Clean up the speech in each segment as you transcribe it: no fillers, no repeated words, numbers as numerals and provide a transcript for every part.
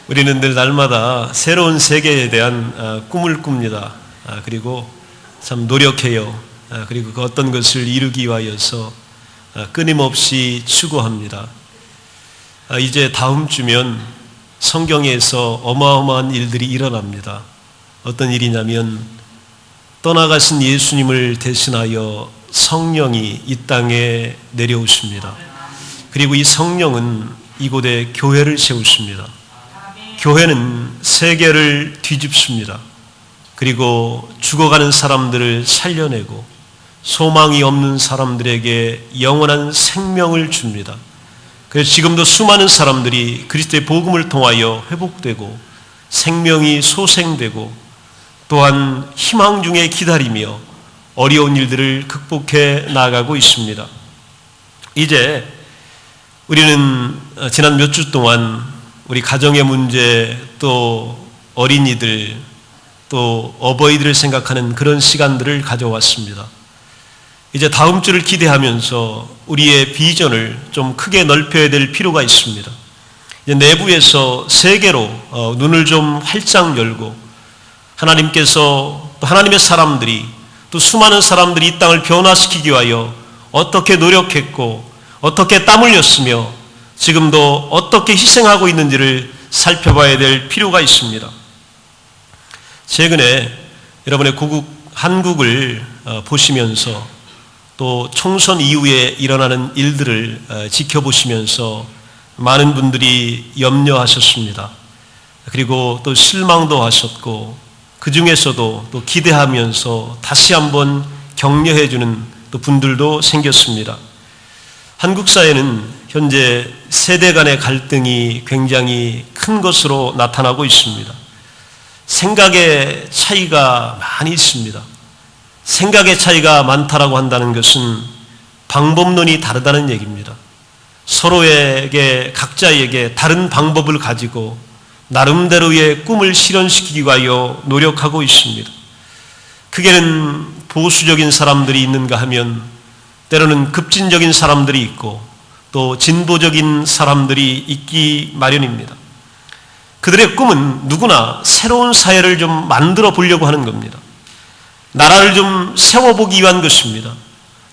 우리는 늘 날마다 새로운 세계에 대한 꿈을 꿉니다. 그리고 참 노력해요. 그리고 그 어떤 것을 이루기 위하여서 끊임없이 추구합니다. 이제 다음 주면 성경에서 어마어마한 일들이 일어납니다. 어떤 일이냐면 떠나가신 예수님을 대신하여 성령이 이 땅에 내려오십니다. 그리고 이 성령은 이곳에 교회를 세우십니다. 교회는 세계를 뒤집습니다. 그리고 죽어가는 사람들을 살려내고 소망이 없는 사람들에게 영원한 생명을 줍니다. 그래서 지금도 수많은 사람들이 그리스도의 복음을 통하여 회복되고 생명이 소생되고 또한 희망 중에 기다리며 어려운 일들을 극복해 나가고 있습니다. 이제 우리는 지난 몇 주 동안 우리 가정의 문제, 또 어린이들, 또 어버이들을 생각하는 그런 시간들을 가져왔습니다. 이제 다음 주를 기대하면서 우리의 비전을 좀 크게 넓혀야 될 필요가 있습니다. 이제 내부에서 세계로 눈을 좀 활짝 열고 하나님께서 또 하나님의 사람들이 또 수많은 사람들이 이 땅을 변화시키기 위하여 어떻게 노력했고 어떻게 땀 흘렸으며 지금도 어떻게 희생하고 있는지를 살펴봐야 될 필요가 있습니다. 최근에 여러분의 고국 한국을 보시면서 또 총선 이후에 일어나는 일들을 지켜보시면서 많은 분들이 염려하셨습니다. 그리고 또 실망도 하셨고 그 중에서도 또 기대하면서 다시 한번 격려해주는 또 분들도 생겼습니다. 한국 사회는 현재 세대 간의 갈등이 굉장히 큰 것으로 나타나고 있습니다. 생각의 차이가 많이 있습니다. 생각의 차이가 많다라고 한다는 것은 방법론이 다르다는 얘기입니다. 서로에게 각자에게 다른 방법을 가지고 나름대로의 꿈을 실현시키기 위하여 노력하고 있습니다. 크게는 보수적인 사람들이 있는가 하면 때로는 급진적인 사람들이 있고 또 진보적인 사람들이 있기 마련입니다. 그들의 꿈은 누구나 새로운 사회를 좀 만들어 보려고 하는 겁니다. 나라를 좀 세워보기 위한 것입니다.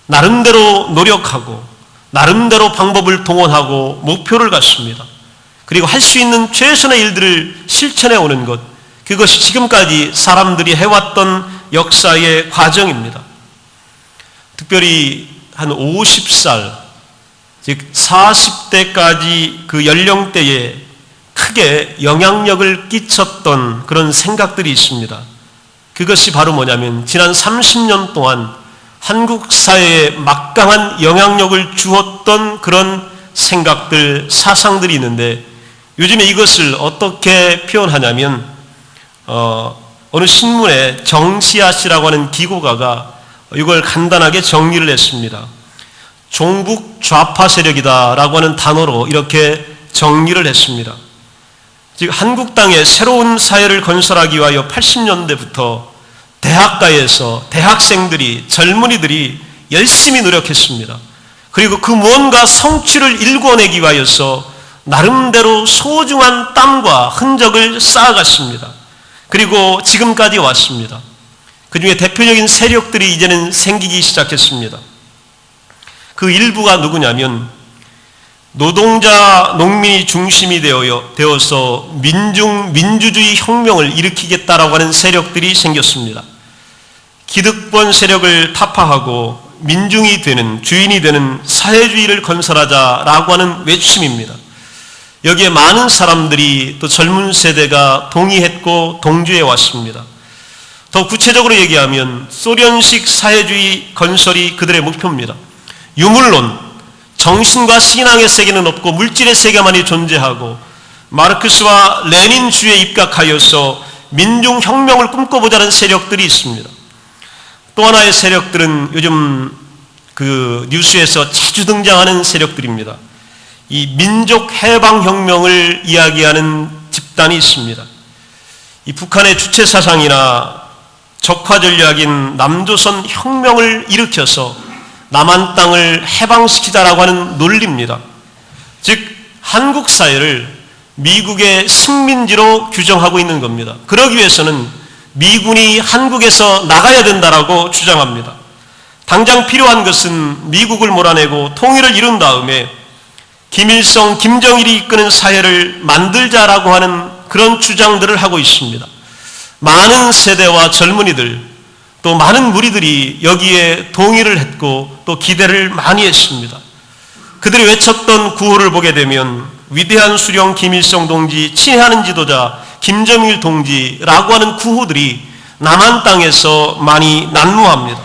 나름대로 노력하고 나름대로 방법을 동원하고 목표를 갖습니다. 그리고 할 수 있는 최선의 일들을 실천해 오는 것, 그것이 지금까지 사람들이 해왔던 역사의 과정입니다. 특별히 한 50살, 즉 40대까지 그 연령대에 크게 영향력을 끼쳤던 그런 생각들이 있습니다. 그것이 바로 뭐냐면 지난 30년 동안 한국 사회에 막강한 영향력을 주었던 그런 생각들, 사상들이 있는데 요즘에 이것을 어떻게 표현하냐면 어느 신문에 정시아 씨라고 하는 기고가가 이걸 간단하게 정리를 했습니다. 종북 좌파 세력이다라고 하는 단어로 이렇게 정리를 했습니다. 즉 한국 땅에 새로운 사회를 건설하기 위하여 80년대부터 대학가에서 대학생들이, 젊은이들이 열심히 노력했습니다. 그리고 그 무언가 성취를 일궈내기 위하여서 나름대로 소중한 땀과 흔적을 쌓아갔습니다. 그리고 지금까지 왔습니다. 그 중에 대표적인 세력들이 이제는 생기기 시작했습니다. 그 일부가 누구냐면 노동자, 농민이 중심이 되어서 민주주의 혁명을 일으키겠다라고 하는 세력들이 생겼습니다. 기득권 세력을 타파하고 민중이 되는, 주인이 되는 사회주의를 건설하자라고 하는 외침입니다. 여기에 많은 사람들이 또 젊은 세대가 동의했고 동조해 왔습니다. 더 구체적으로 얘기하면 소련식 사회주의 건설이 그들의 목표입니다. 유물론, 정신과 신앙의 세계는 없고 물질의 세계만이 존재하고 마르크스와 레닌주의에 입각하여서 민중혁명을 꿈꿔보자는 세력들이 있습니다. 또 하나의 세력들은 요즘 그 뉴스에서 자주 등장하는 세력들입니다. 이 민족해방혁명을 이야기하는 집단이 있습니다. 이 북한의 주체사상이나 적화전략인 남조선 혁명을 일으켜서 남한 땅을 해방시키자라고 하는 논리입니다. 즉 한국 사회를 미국의 식민지로 규정하고 있는 겁니다. 그러기 위해서는 미군이 한국에서 나가야 된다라고 주장합니다. 당장 필요한 것은 미국을 몰아내고 통일을 이룬 다음에 김일성, 김정일이 이끄는 사회를 만들자라고 하는 그런 주장들을 하고 있습니다. 많은 세대와 젊은이들 또 많은 무리들이 여기에 동의를 했고 또 기대를 많이 했습니다. 그들이 외쳤던 구호를 보게 되면 위대한 수령 김일성 동지, 친애하는 지도자 김정일 동지라고 하는 구호들이 남한 땅에서 많이 난무합니다.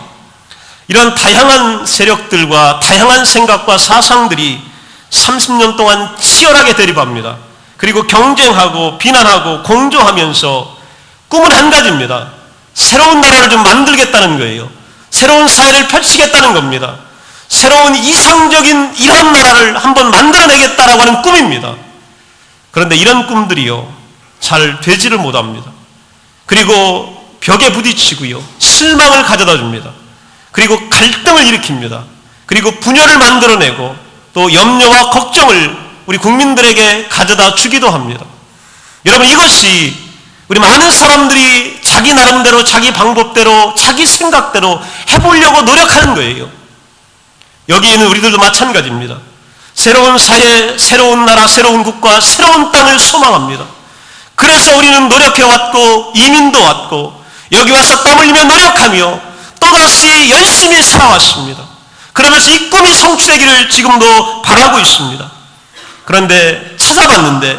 이런 다양한 세력들과 다양한 생각과 사상들이 30년 동안 치열하게 대립합니다. 그리고 경쟁하고 비난하고 공조하면서 꿈은 한 가지입니다. 새로운 나라를 좀 만들겠다는 거예요. 새로운 사회를 펼치겠다는 겁니다. 새로운 이상적인 이런 나라를 한번 만들어내겠다라고 하는 꿈입니다. 그런데 이런 꿈들이요, 잘 되지를 못합니다. 그리고 벽에 부딪히고요, 실망을 가져다 줍니다. 그리고 갈등을 일으킵니다. 그리고 분열을 만들어내고 또 염려와 걱정을 우리 국민들에게 가져다 주기도 합니다. 여러분, 이것이 우리 많은 사람들이 자기 나름대로 자기 방법대로 자기 생각대로 해보려고 노력하는 거예요. 여기 있는 우리들도 마찬가지입니다. 새로운 사회, 새로운 나라, 새로운 국가, 새로운 땅을 소망합니다. 그래서 우리는 노력해왔고 이민도 왔고 여기 와서 땀 흘리며 노력하며 또다시 열심히 살아왔습니다. 그러면서 이 꿈이 성취되기를 지금도 바라고 있습니다. 그런데 찾아봤는데,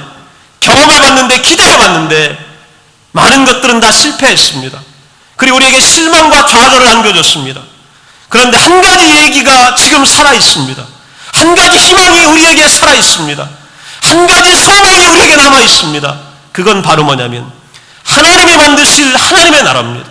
경험해봤는데, 기대해봤는데 많은 것들은 다 실패했습니다. 그리고 우리에게 실망과 좌절을 안겨줬습니다. 그런데 한 가지 얘기가 지금 살아있습니다. 한 가지 희망이 우리에게 살아있습니다. 한 가지 소망이 우리에게 남아있습니다. 그건 바로 뭐냐면 하나님이 만드실 하나님의 나라입니다.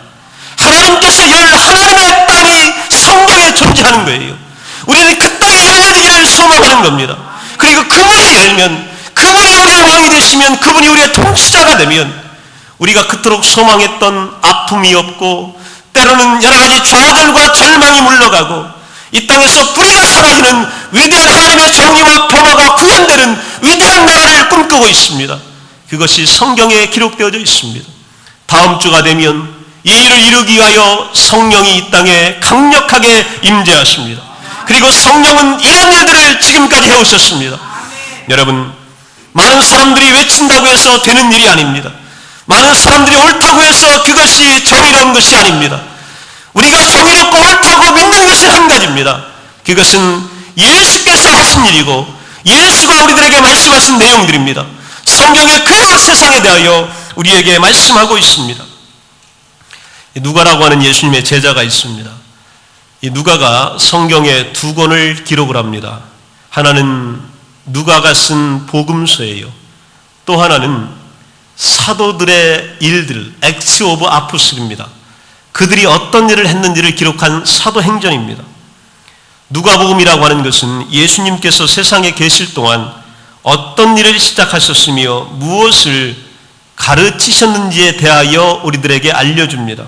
하나님께서 열 하나님의 땅이 성경에 존재하는 거예요. 우리는 그 땅이 열려지기를 소망하는 겁니다. 그리고 그 문이 열면, 그분이 우리의 왕이 되시면, 그분이 우리의 통치자가 되면 우리가 그토록 소망했던 아픔이 없고 때로는 여러 가지 좌절과 절망이 물러가고 이 땅에서 뿌리가 사라지는 위대한 하나님의 정의와 평화가 구현되는 위대한 나라를 꿈꾸고 있습니다. 그것이 성경에 기록되어져 있습니다. 다음 주가 되면 이 일을 이루기 위하여 성령이 이 땅에 강력하게 임재하십니다. 그리고 성령은 이런 일들을 지금까지 해오셨습니다. 여러분, 많은 사람들이 외친다고 해서 되는 일이 아닙니다. 많은 사람들이 옳다고 해서 그것이 정의로운 것이 아닙니다. 우리가 정의롭고 옳다고 믿는 것은 한 가지입니다. 그것은 예수께서 하신 일이고 예수가 우리들에게 말씀하신 내용들입니다. 성경의 그대로 세상에 대하여 우리에게 말씀하고 있습니다. 누가라고 하는 예수님의 제자가 있습니다. 이 누가가 성경에 두 권을 기록을 합니다. 하나는 누가가 쓴 복음서예요. 또 하나는 사도들의 일들, 액츠 오브 아포슬입니다. 그들이 어떤 일을 했는지를 기록한 사도행전입니다. 누가복음이라고 하는 것은 예수님께서 세상에 계실 동안 어떤 일을 시작하셨으며 무엇을 가르치셨는지에 대하여 우리들에게 알려줍니다.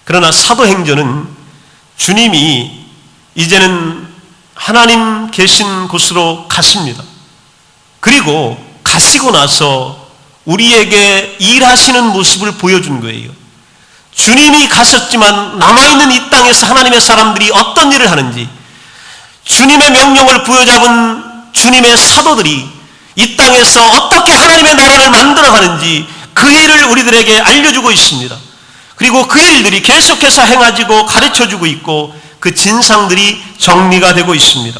그러나 사도행전은 주님이 이제는 하나님 계신 곳으로 가십니다. 그리고 가시고 나서 우리에게 일하시는 모습을 보여준 거예요. 주님이 가셨지만 남아있는 이 땅에서 하나님의 사람들이 어떤 일을 하는지, 주님의 명령을 부여잡은 주님의 사도들이 이 땅에서 어떻게 하나님의 나라를 만들어가는지 그 일을 우리들에게 알려주고 있습니다. 그리고 그 일들이 계속해서 행해지고 가르쳐주고 있고 그 진상들이 정리가 되고 있습니다.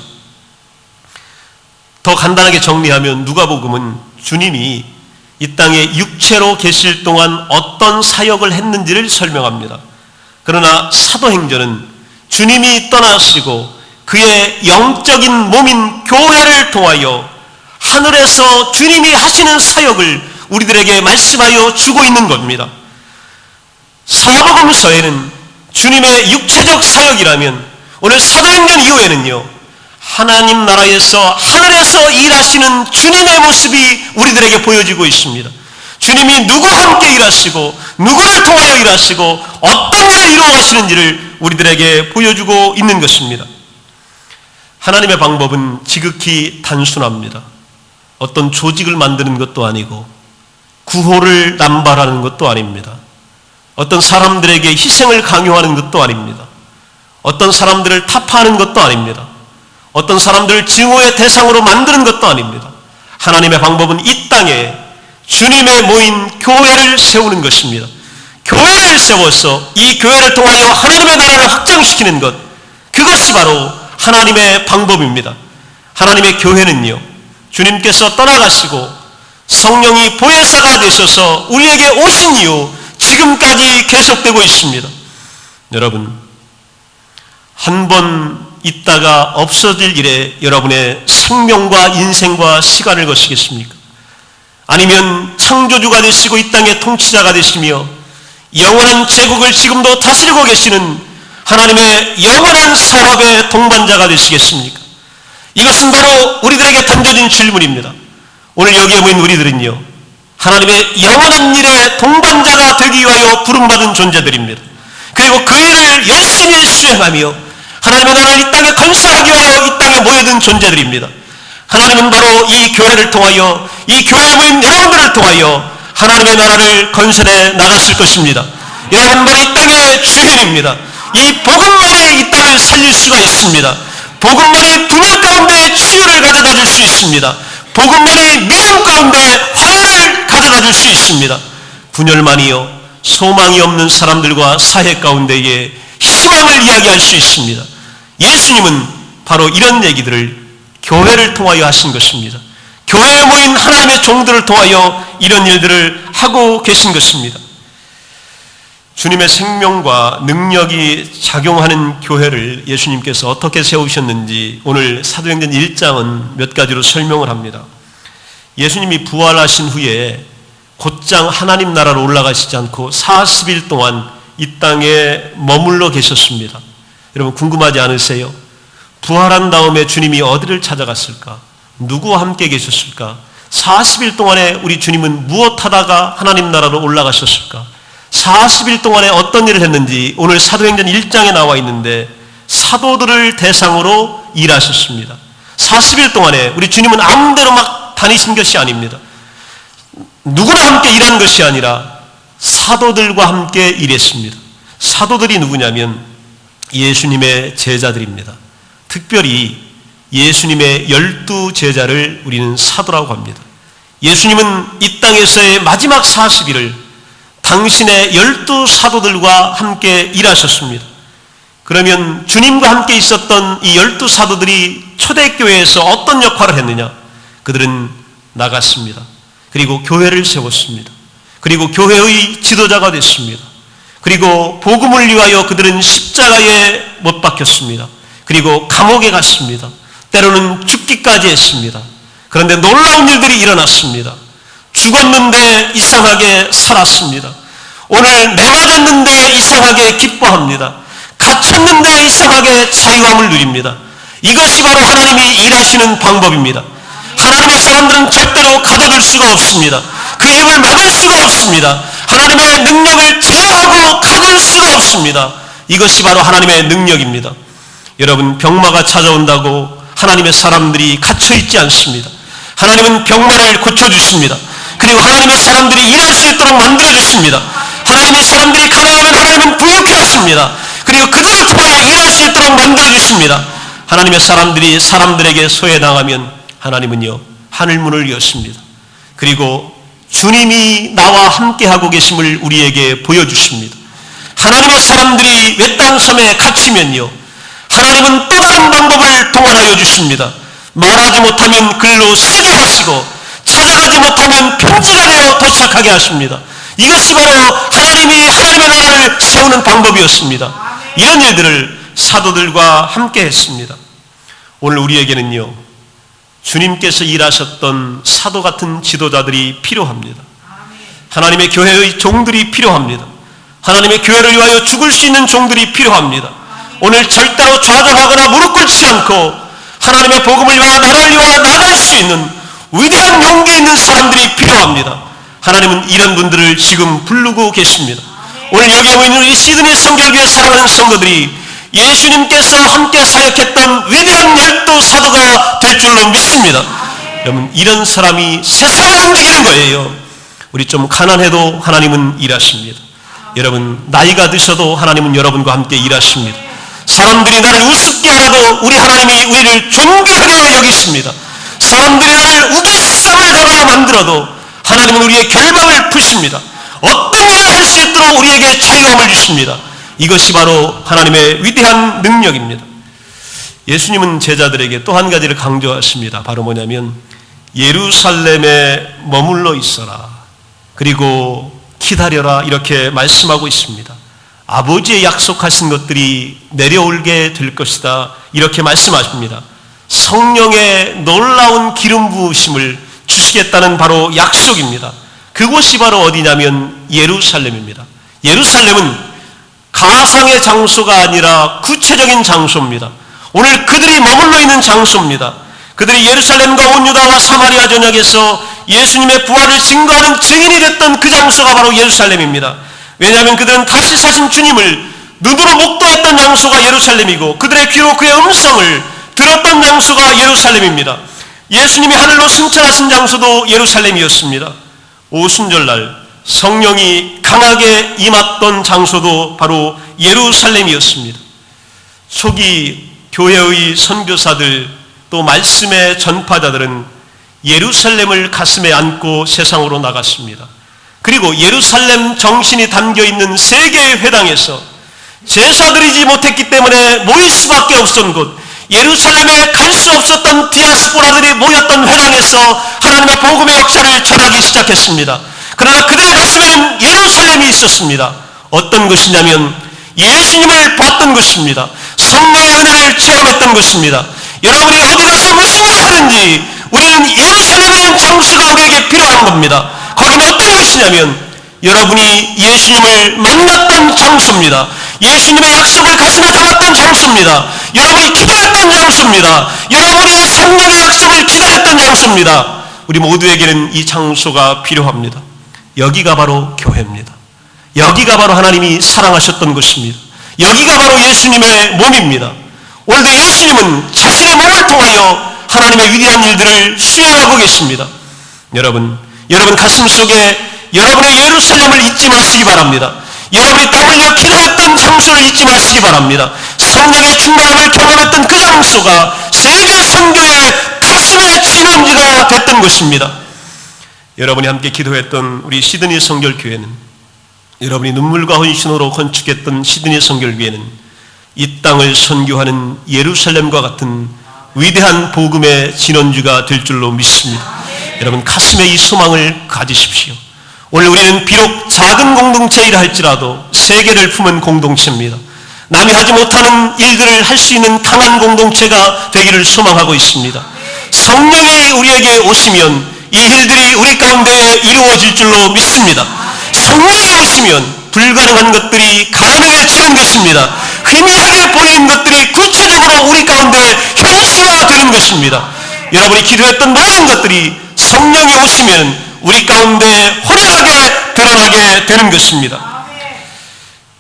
더 간단하게 정리하면 누가복음은 주님이 이 땅에 육체로 계실 동안 어떤 사역을 했는지를 설명합니다. 그러나 사도행전은 주님이 떠나시고 그의 영적인 몸인 교회를 통하여 하늘에서 주님이 하시는 사역을 우리들에게 말씀하여 주고 있는 겁니다. 사복음서에는 주님의 육체적 사역이라면 오늘 사도행전 이후에는요, 하나님 나라에서 하늘에서 일하시는 주님의 모습이 우리들에게 보여지고 있습니다. 주님이 누구와 함께 일하시고 누구를 통하여 일하시고 어떤 일을 이루어 가시는지를 우리들에게 보여주고 있는 것입니다. 하나님의 방법은 지극히 단순합니다. 어떤 조직을 만드는 것도 아니고 구호를 남발하는 것도 아닙니다. 어떤 사람들에게 희생을 강요하는 것도 아닙니다. 어떤 사람들을 타파하는 것도 아닙니다. 어떤 사람들을 증오의 대상으로 만드는 것도 아닙니다. 하나님의 방법은 이 땅에 주님의 모인 교회를 세우는 것입니다. 교회를 세워서 이 교회를 통하여 하나님의 나라를 확장시키는 것, 그것이 바로 하나님의 방법입니다. 하나님의 교회는요, 주님께서 떠나가시고 성령이 보혜사가 되셔서 우리에게 오신 이후 지금까지 계속되고 있습니다. 여러분, 한 번 있다가 없어질 일에 여러분의 생명과 인생과 시간을 거시겠습니까? 아니면 창조주가 되시고 이 땅의 통치자가 되시며 영원한 제국을 지금도 다스리고 계시는 하나님의 영원한 사업의 동반자가 되시겠습니까? 이것은 바로 우리들에게 던져진 질문입니다. 오늘 여기에 모인 우리들은요, 하나님의 영원한 일의 동반자가 되기 위하여 부름받은 존재들입니다. 그리고 그 일을 열심히 수행하며 하나님의 나라를 이 땅에 건설하기 위하여 이 땅에 모여든 존재들입니다. 하나님은 바로 이 교회를 통하여, 이 교회에 모인 여러분들을 통하여 하나님의 나라를 건설해 나가실 것입니다. 여러분 바로 이 땅의 주인입니다. 이 복음만이 이 땅을 살릴 수가 있습니다. 복음만이 분열 가운데 치유를 가져다 줄 수 있습니다. 복음만이 믿음 가운데 화해를 가져다 줄 수 있습니다. 분열만이요, 소망이 없는 사람들과 사회 가운데에 희망을 이야기할 수 있습니다. 예수님은 바로 이런 얘기들을 교회를 통하여 하신 것입니다. 교회에 모인 하나님의 종들을 통하여 이런 일들을 하고 계신 것입니다. 주님의 생명과 능력이 작용하는 교회를 예수님께서 어떻게 세우셨는지 오늘 사도행전 1장은 몇 가지로 설명을 합니다. 예수님이 부활하신 후에 곧장 하나님 나라로 올라가시지 않고 40일 동안 이 땅에 머물러 계셨습니다. 여러분 궁금하지 않으세요? 부활한 다음에 주님이 어디를 찾아갔을까? 누구와 함께 계셨을까? 40일 동안에 우리 주님은 무엇하다가 하나님 나라로 올라가셨을까? 40일 동안에 어떤 일을 했는지 오늘 사도행전 1장에 나와 있는데 사도들을 대상으로 일하셨습니다. 40일 동안에 우리 주님은 아무데나 막 다니신 것이 아닙니다. 누구나 함께 일한 것이 아니라 사도들과 함께 일했습니다. 사도들이 누구냐면 예수님의 제자들입니다. 특별히 예수님의 12제자를 우리는 사도라고 합니다. 예수님은 이 땅에서의 마지막 40일을 당신의 12사도들과 함께 일하셨습니다. 그러면 주님과 함께 있었던 이 12사도들이 초대교회에서 어떤 역할을 했느냐? 그들은 나갔습니다. 그리고 교회를 세웠습니다. 그리고 교회의 지도자가 됐습니다. 그리고 복음을 위하여 그들은 십자가에 못 박혔습니다. 그리고 감옥에 갔습니다. 때로는 죽기까지 했습니다. 그런데 놀라운 일들이 일어났습니다. 죽었는데 이상하게 살았습니다. 오늘 매맞았는데 이상하게 기뻐합니다. 갇혔는데 이상하게 자유함을 누립니다. 이것이 바로 하나님이 일하시는 방법입니다. 하나님의 사람들은 절대로 가둬둘 수가 없습니다. 그 입을 막을 수가 없습니다. 하나님의 능력을 제어하고 가둘 수가 없습니다. 이것이 바로 하나님의 능력입니다. 여러분 병마가 찾아온다고 하나님의 사람들이 갇혀있지 않습니다. 하나님은 병마를 고쳐주십니다. 그리고 하나님의 사람들이 일할 수 있도록 만들어주십니다. 하나님의 사람들이 가난하면 하나님은 부유케 하십니다. 그리고 그들을 통하여 일할 수 있도록 만들어주십니다. 하나님의 사람들이 사람들에게 소외당하면 하나님은요 하늘문을 여십니다. 그리고 주님이 나와 함께하고 계심을 우리에게 보여주십니다. 하나님의 사람들이 외딴 섬에 갇히면요 하나님은 또 다른 방법을 동원하여 주십니다. 말하지 못하면 글로 쓰게 하시고 찾아가지 못하면 편지가 되어 도착하게 하십니다. 이것이 바로 하나님이 하나님의 나라를 세우는 방법이었습니다. 이런 일들을 사도들과 함께 했습니다. 오늘 우리에게는요 주님께서 일하셨던 사도 같은 지도자들이 필요합니다. 하나님의 교회의 종들이 필요합니다. 하나님의 교회를 위하여 죽을 수 있는 종들이 필요합니다. 오늘 절대로 좌절하거나 무릎 꿇지 않고 하나님의 복음을 위하여 나라를 위하여 나갈 수 있는 위대한 용기 있는 사람들이 필요합니다. 하나님은 이런 분들을 지금 부르고 계십니다. 오늘 여기에 모이는 우리 시드니 성결교회 사랑하는 성도들이 예수님께서 함께 사역했던 위대한 12사도가 될 줄로 믿습니다. 여러분, 이런 사람이 세상을 움직이는 거예요. 우리 좀 가난해도 하나님은 일하십니다. 여러분, 나이가 드셔도 하나님은 여러분과 함께 일하십니다. 사람들이 나를 우습게 하라도 우리 하나님이 우리를 존귀하게 여기십니다. 사람들이 나를 우겨쌈을 당하게 만들어도 하나님은 우리의 결박을 푸십니다. 어떤 일을 할 수 있도록 우리에게 자유함을 주십니다. 이것이 바로 하나님의 위대한 능력입니다. 예수님은 제자들에게 또 한 가지를 강조하십니다. 바로 뭐냐면 예루살렘에 머물러 있어라, 그리고 기다려라, 이렇게 말씀하고 있습니다. 아버지의 약속하신 것들이 내려오게 될 것이다, 이렇게 말씀하십니다. 성령의 놀라운 기름 부으심을 주시겠다는 바로 약속입니다. 그곳이 바로 어디냐면 예루살렘입니다. 예루살렘은 가상의 장소가 아니라 구체적인 장소입니다. 오늘 그들이 머물러 있는 장소입니다. 그들이 예루살렘과 온 유다와 사마리아 전역에서 예수님의 부활을 증거하는 증인이 됐던 그 장소가 바로 예루살렘입니다. 왜냐하면 그들은 다시 사신 주님을 눈으로 목도했던 장소가 예루살렘이고, 그들의 귀로 그의 음성을 들었던 장소가 예루살렘입니다. 예수님이 하늘로 승천하신 장소도 예루살렘이었습니다. 오순절날 성령이 강하게 임했던 장소도 바로 예루살렘이었습니다. 초기 교회의 선교사들, 또 말씀의 전파자들은 예루살렘을 가슴에 안고 세상으로 나갔습니다. 그리고 예루살렘 정신이 담겨있는 세계의 회당에서 제사드리지 못했기 때문에 모일 수밖에 없었던 곳, 예루살렘에 갈 수 없었던 디아스포라들이 모였던 회당에서 하나님의 복음의 역사를 전하기 시작했습니다. 그러나 그들의 가슴에는 예루살렘이 있었습니다. 어떤 것이냐면 예수님을 봤던 것입니다. 성령의 은혜를 체험했던 것입니다. 여러분이 어디 가서 무슨 일을 하든지 우리는 예루살렘이라는 장소가 우리에게 필요한 겁니다. 거기는 어떤 것이냐면 여러분이 예수님을 만났던 장소입니다. 예수님의 약속을 가슴에 담았던 장소입니다. 여러분이 기다렸던 장소입니다. 여러분이 성령의 약속을 기다렸던 장소입니다. 우리 모두에게는 이 장소가 필요합니다. 여기가 바로 교회입니다. 여기가 바로 하나님이 사랑하셨던 곳입니다. 여기가 바로 예수님의 몸입니다. 오늘도 예수님은 자신의 몸을 통하여 하나님의 위대한 일들을 수행하고 계십니다. 여러분 가슴 속에 여러분의 예루살렘을 잊지 마시기 바랍니다. 여러분이 땀 흘려 기도했던 장소를 잊지 마시기 바랍니다. 성령의 충만함을 경험했던 그 장소가 세계 선교의 가슴의 진원지가 됐던 것입니다. 여러분이 함께 기도했던 우리 시드니 선결교회는, 여러분이 눈물과 헌신으로 건축했던 시드니 선결교회는 이 땅을 선교하는 예루살렘과 같은 위대한 복음의 진원지가 될 줄로 믿습니다. 여러분 가슴에 이 소망을 가지십시오. 오늘 우리는 비록 작은 공동체이라 할지라도 세계를 품은 공동체입니다. 남이 하지 못하는 일들을 할 수 있는 강한 공동체가 되기를 소망하고 있습니다. 성령이 우리에게 오시면 이 일들이 우리 가운데 이루어질 줄로 믿습니다. 성령이 오시면 불가능한 것들이 가능해지는 것입니다. 희미하게 보이는 것들이 구체적으로 우리 가운데 현실화되는 것입니다. 여러분이 기도했던 모든 것들이 성령이 오시면 우리 가운데 호련하게 드러나게 되는 것입니다.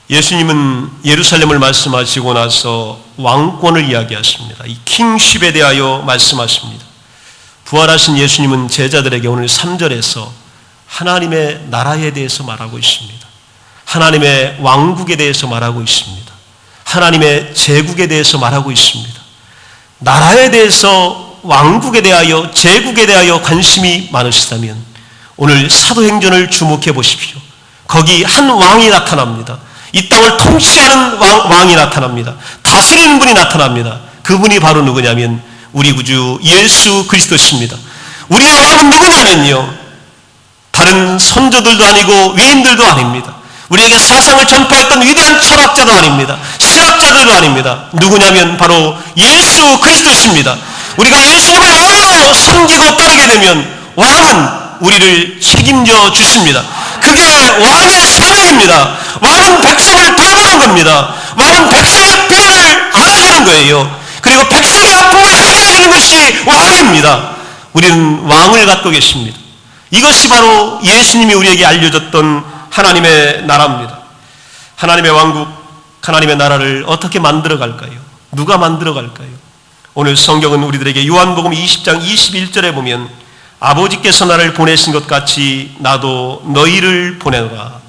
예수님은 예루살렘을 말씀하시고 나서 왕권을 이야기하십니다. 이 킹십에 대하여 말씀하십니다. 부활하신 예수님은 제자들에게 오늘 3절에서 하나님의 나라에 대해서 말하고 있습니다. 하나님의 왕국에 대해서 말하고 있습니다. 하나님의 제국에 대해서 말하고 있습니다. 나라에 대해서, 왕국에 대하여, 제국에 대하여 관심이 많으시다면 오늘 사도행전을 주목해 보십시오. 거기 한 왕이 나타납니다. 이 땅을 통치하는 왕이 나타납니다. 다스리는 분이 나타납니다. 그분이 바로 누구냐면 우리 구주 예수 그리스도십니다. 우리의 왕은 누구냐면요, 다른 선조들도 아니고 위인들도 아닙니다. 우리에게 사상을 전파했던 위대한 철학자도 아닙니다. 신학자들도 아닙니다. 누구냐면 바로 예수 그리스도십니다. 우리가 예수님을 왕으로 섬기고 따르게 되면 왕은 우리를 책임져 주십니다. 그게 왕의 사명입니다. 왕은 백성을 돌보는 겁니다. 왕은 백성의 필요를 알아주는 거예요. 그리고 백성의 아픔을 해결해 주는 것이 왕입니다. 우리는 왕을 갖고 계십니다. 이것이 바로 예수님이 우리에게 알려줬던 하나님의 나라입니다. 하나님의 왕국, 하나님의 나라를 어떻게 만들어 갈까요? 누가 만들어 갈까요? 오늘 성경은 우리들에게 요한복음 20장 21절에 보면 아버지께서 나를 보내신 것 같이 나도 너희를 보내노라.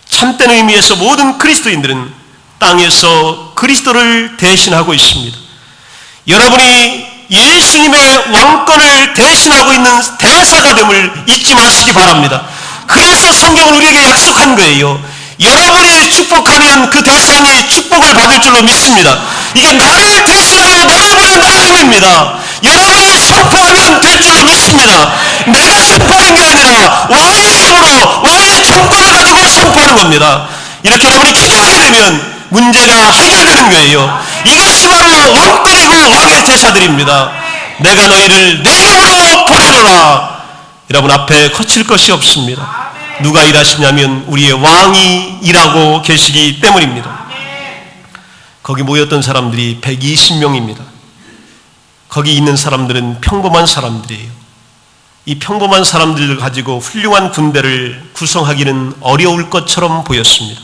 참된 의미에서 모든 그리스도인들은 땅에서 그리스도를 대신하고 있습니다. 여러분이 예수님의 왕권을 대신하고 있는 대사가 됨을 잊지 마시기 바랍니다. 그래서 성경은 우리에게 약속한 거예요. 여러분이 축복하면 그 대상이 축복을 받을 줄로 믿습니다. 이게 나를 대신하여 나를 보낸 하나님입니다. 여러분이 선포하면 될 줄로 믿습니다. 내가 선포하는 게 아니라 왕의 힘으로 왕의 정권을 가지고 선포하는 겁니다. 이렇게 여러분이 기도하게 되면 문제가 해결되는 거예요. 이것이 바로 왕권이고 왕의 대사들입니다. 내가 너희를 내 이름으로 보내노라. 여러분 앞에 거칠 것이 없습니다. 누가 일하시냐면 우리의 왕이 일하고 계시기 때문입니다. 거기 모였던 사람들이 120명입니다. 거기 있는 사람들은 평범한 사람들이에요. 이 평범한 사람들을 가지고 훌륭한 군대를 구성하기는 어려울 것처럼 보였습니다.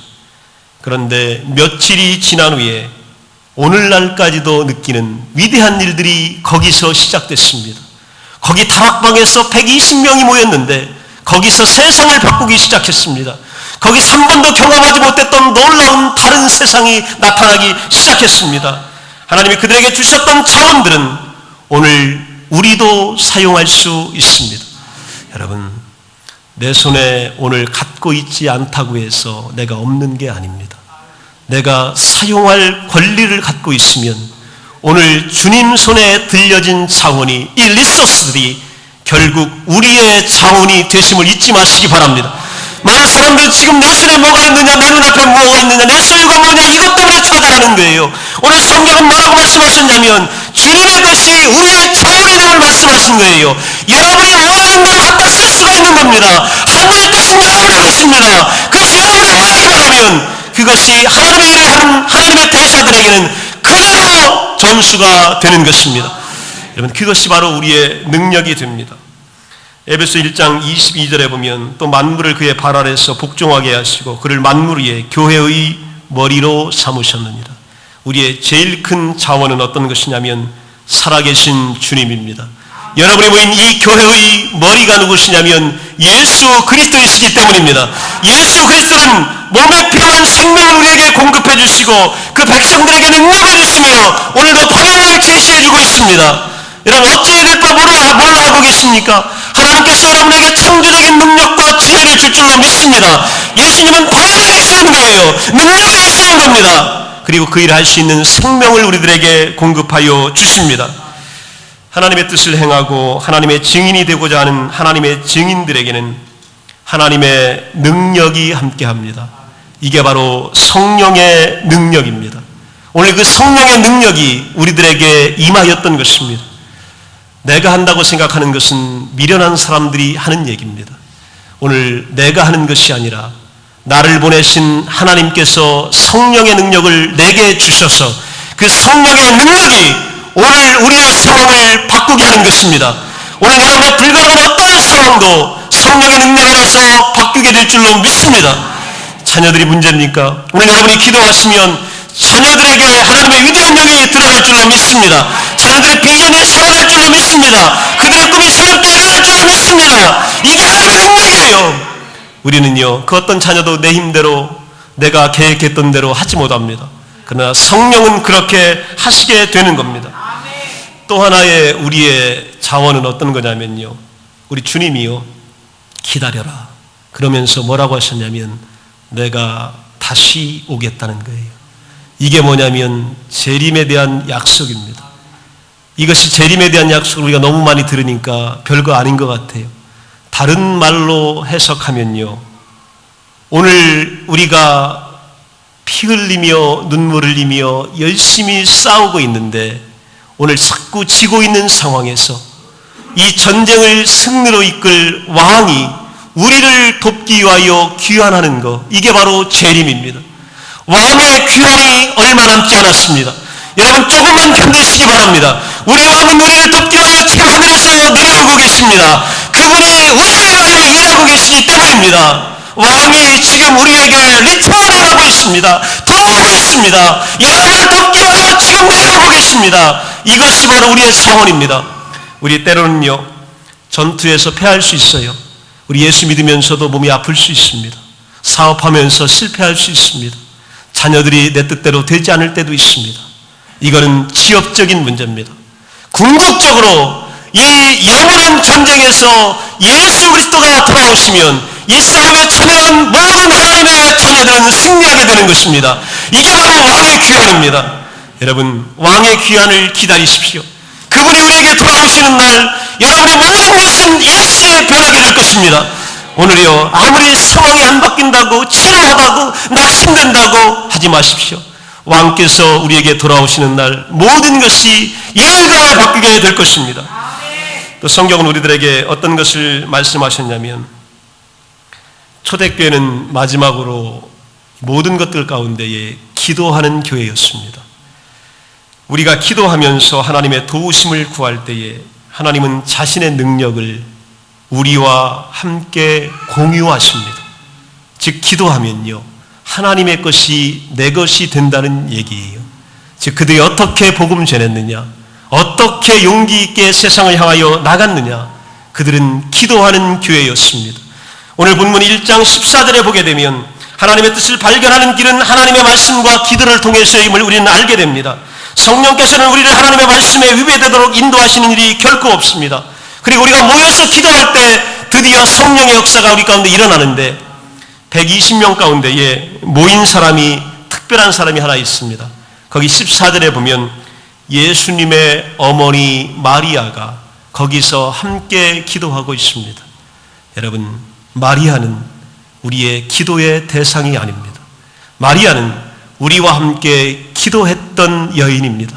그런데 며칠이 지난 후에 오늘날까지도 느끼는 위대한 일들이 거기서 시작됐습니다. 거기 다락방에서 120명이 모였는데 거기서 세상을 바꾸기 시작했습니다. 거기서 한 번도 경험하지 못했던 놀라운 다른 세상이 나타나기 시작했습니다. 하나님이 그들에게 주셨던 자원들은 오늘 우리도 사용할 수 있습니다. 여러분, 내 손에 오늘 갖고 있지 않다고 해서 내가 없는 게 아닙니다. 내가 사용할 권리를 갖고 있으면 오늘 주님 손에 들려진 자원이, 이 리소스들이 결국 우리의 자원이 되심을 잊지 마시기 바랍니다. 많은 사람들은 지금 내 손에 뭐가 있느냐, 내 눈앞에 뭐가 있느냐, 내 소유가 뭐냐, 이것 때문에 찾아가는 거예요. 오늘 성경은 뭐라고 말씀하셨냐면 주님의 것이 우리의 자원이 됨을 말씀하신 거예요. 여러분이 원하는 대로 갖다 쓸 수가 있는 겁니다. 하나님의 뜻은 여러분의 것입니다. 그것이 여러분의 것이기만 하면 그것이 하나님의 일을 하는 하나님의 대사들에게는 그대로 전수가 되는 것입니다. 여러분, 그것이 바로 우리의 능력이 됩니다. 에베소 1장 22절에 보면 또 만물을 그의 발 아래서 복종하게 하시고 그를 만물 위에 교회의 머리로 삼으셨느니라. 우리의 제일 큰 자원은 어떤 것이냐면 살아계신 주님입니다. 여러분이 모인 이 교회의 머리가 누구시냐면 예수 그리스도이시기 때문입니다. 예수 그리스도는 몸에 필요한 생명을 우리에게 공급해 주시고 그 백성들에게 능력을 주시며 오늘도 방향을 제시해 주고 있습니다. 여러분, 어찌해야 될까 뭘로 하고 계십니까? 하나님께서 여러분에게 창조적인 능력과 지혜를 줄 줄로 믿습니다. 예수님은 방향을 주시는 거예요. 능력을 주시는 겁니다. 그리고 그 일을 할 수 있는 생명을 우리들에게 공급하여 주십니다. 하나님의 뜻을 행하고 하나님의 증인이 되고자 하는 하나님의 증인들에게는 하나님의 능력이 함께합니다. 이게 바로 성령의 능력입니다. 오늘 그 성령의 능력이 우리들에게 임하였던 것입니다. 내가 한다고 생각하는 것은 미련한 사람들이 하는 얘기입니다. 오늘 내가 하는 것이 아니라 나를 보내신 하나님께서 성령의 능력을 내게 주셔서 그 성령의 능력이 오늘 우리의 상황을 바꾸게 하는 것입니다. 오늘 여러분의 불가능한 어떠한 상황도 성령의 능력 안에서 바뀌게 될 줄로 믿습니다. 자녀들이 문제입니까? 오늘 여러분이 기도하시면 자녀들에게 하나님의 위대한 영이 들어갈 줄로 믿습니다. 자녀들의 비전이 살아날 줄로 믿습니다. 그들의 꿈이 새롭게 일어날 줄로 믿습니다. 이게 하나님의 능력이에요. 우리는요, 그 어떤 자녀도 내 힘대로 내가 계획했던 대로 하지 못합니다. 그러나 성령은 그렇게 하시게 되는 겁니다. 또 하나의 우리의 자원은 어떤 거냐면요, 우리 주님이요, 기다려라. 그러면서 뭐라고 하셨냐면 내가 다시 오겠다는 거예요. 이게 뭐냐면 재림에 대한 약속입니다. 이것이 재림에 대한 약속을 우리가 너무 많이 들으니까 별거 아닌 것 같아요. 다른 말로 해석하면요, 오늘 우리가 피 흘리며 눈물 흘리며 열심히 싸우고 있는데 오늘 자꾸 지고 있는 상황에서 이 전쟁을 승리로 이끌 왕이 우리를 돕기 위하여 귀환하는 것, 이게 바로 재림입니다. 왕의 귀환이 얼마 남지 않았습니다. 여러분, 조금만 견디시기 바랍니다. 우리 왕은 우리를 돕기 위하여 지금 하늘에서 내려오고 계십니다. 그분이 우리를 위하여 일하고 계시기 때문입니다. 왕이 지금 우리에게 리턴을 하고 있습니다. 돌아오고 있습니다. 여러분을 돕기 위하여 지금 내려오고 계십니다. 이것이 바로 우리의 상원입니다. 우리 때로는요, 전투에서 패할 수 있어요. 우리 예수 믿으면서도 몸이 아플 수 있습니다. 사업하면서 실패할 수 있습니다. 자녀들이 내 뜻대로 되지 않을 때도 있습니다. 이거는 지역적인 문제입니다. 궁극적으로 이 영원한 전쟁에서 예수 그리스도가 돌아오시면 이 싸움에 참여한 모든 하나님의 자녀들은 승리하게 되는 것입니다. 이게 바로 왕의 귀환입니다. 여러분, 왕의 귀환을 기다리십시오. 그분이 우리에게 돌아오시는 날 여러분의 모든 것은 일시에 변하게 될 것입니다. 오늘이요, 아무리 상황이 안 바뀐다고, 치료하다고, 낙심된다고 하지 마십시오. 왕께서 우리에게 돌아오시는 날 모든 것이 일가에 바뀌게 될 것입니다. 또 성경은 우리들에게 어떤 것을 말씀하셨냐면, 초대교회는 마지막으로 모든 것들 가운데에 기도하는 교회였습니다. 우리가 기도하면서 하나님의 도우심을 구할 때에 하나님은 자신의 능력을 우리와 함께 공유하십니다. 즉 기도하면요, 하나님의 것이 내 것이 된다는 얘기예요. 즉 그들이 어떻게 복음 전했느냐, 어떻게 용기 있게 세상을 향하여 나갔느냐, 그들은 기도하는 교회였습니다. 오늘 본문 1장 14절에 보게 되면 하나님의 뜻을 발견하는 길은 하나님의 말씀과 기도를 통해서임을 우리는 알게 됩니다. 성령께서는 우리를 하나님의 말씀에 위배되도록 인도하시는 일이 결코 없습니다. 그리고 우리가 모여서 기도할 때 드디어 성령의 역사가 우리 가운데 일어나는데, 120명 가운데에 모인 사람이, 특별한 사람이 하나 있습니다. 거기 14절에 보면 예수님의 어머니 마리아가 거기서 함께 기도하고 있습니다. 여러분, 마리아는 우리의 기도의 대상이 아닙니다. 마리아는 우리와 함께 기도했던 여인입니다.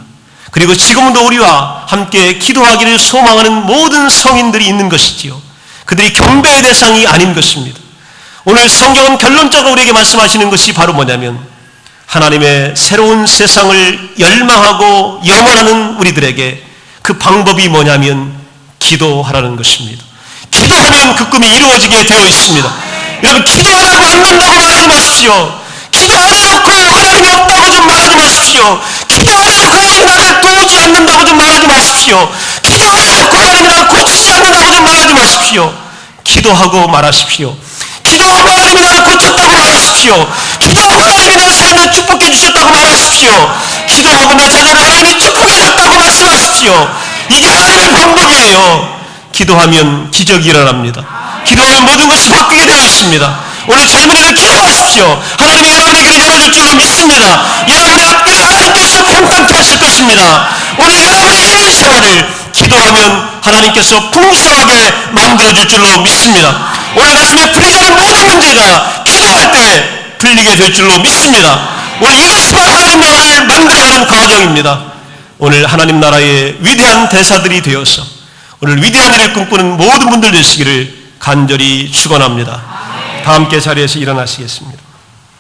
그리고 지금도 우리와 함께 기도하기를 소망하는 모든 성인들이 있는 것이지요. 그들이 경배의 대상이 아닌 것입니다. 오늘 성경은 결론적으로 우리에게 말씀하시는 것이 바로 뭐냐면, 하나님의 새로운 세상을 열망하고 염원하는 우리들에게 그 방법이 뭐냐면 기도하라는 것입니다. 기도하면 그 꿈이 이루어지게 되어 있습니다. 여러분, 기도 안 하고 안 된다고 말하지 마십시오. 기도 안 해놓고 하나님이 없다고 좀 말하지 마십시오. 기도 안 해놓고 하나님이 나를 도우지 않는다고 좀 말하지 마십시오. 기도 안 해놓고 하나님이 나를 고치지 않는다고 좀 말하지 마십시오. 기도하고 말하십시오. 기도하고 하나님이 나를 고쳤다고 말하십시오. 기도하고 하나님이 내 삶을 축복해 주셨다고 말하십시오. 기도하고 내 자녀를 하나님이 축복해 줬다고 말씀하십시오. 이게 하나님의 방법이에요. 기도하면 기적이 일어납니다. 기도하면 모든 것이 바뀌게 되어 있습니다. 오늘 젊은이들 기도하십시오. 하나님이 여러분의 길을 열어줄 줄로 믿습니다. 여러분의 앞길을 하나님께서 평탄케 하실 것입니다. 오늘 여러분의 일생활을 기도하면 하나님께서 풍성하게 만들어줄 줄로 믿습니다. 오늘 가슴에 풀리지 않은 모든 문제가 기도할 때 풀리게 될 줄로 믿습니다. 오늘 이것이 바로 하나님 나라를 만들어가는 과정입니다. 오늘 하나님 나라의 위대한 대사들이 되어서 오늘 위대한 일을 꿈꾸는 모든 분들 되시기를 간절히 축원합니다. 다 함께 자리에서 일어나시겠습니다.